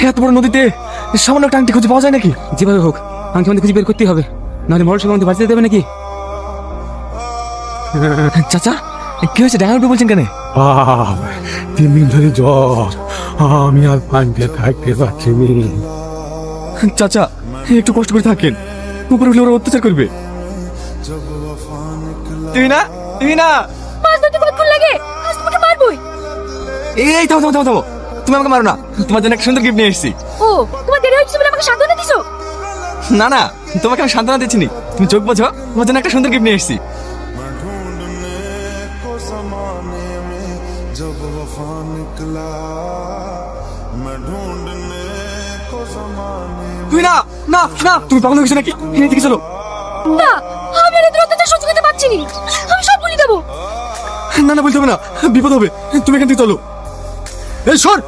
এত বড় নদীতে সামান্য একটা আংটি খুঁজে পাওয়া যায় নাকি? যেভাবে হোক আংটি আমাদের খুঁজে বের করতেই হবে, নাহলে মরল সঙ্গে আমাদের বাঁচতে দেবে নাকি? চাচা, কি হয়েছে? ডাঙা উঠবে বলছেন কেন? 3 দিন ধরে জ্বর, আমি আর পানিতে থাকতে পারছি নি। চাচা, একটু কষ্ট করে থাকেন, উপরে উঠলে ওরা অত্যাচার করবে। তুমি না, তুমি না। মাছ ধরতে কতক্ষণ লাগে? আজ তোমাকে মারবই। এই থামো থামো থামো থামো, তুমি আমাকে মারো না, তোমার জন্য একটা সুন্দর গিফট নিয়ে এসেছি। ও, তোমার দেরি হচ্ছে বলে আমাকে সান্ত্বনা দিছো? না না, তোমাকে আমি সান্ত্বনা দিচ্ছি নি, তুমি চোখ বোঝো, তোমার জন্য একটা সুন্দর গিফট নিয়ে এসেছি। তুমি না না না, তুমি পাগল হয়ে গেছো নাকি? এদিকে চলো। না, আমি আর এদের অত্যাচার সহ্য করতে পারছি না। আমি সব বলে দেবো। না না, বলতে হবে না, বিপদ হবে, তুমি এখান থেকে চলো। এই সর।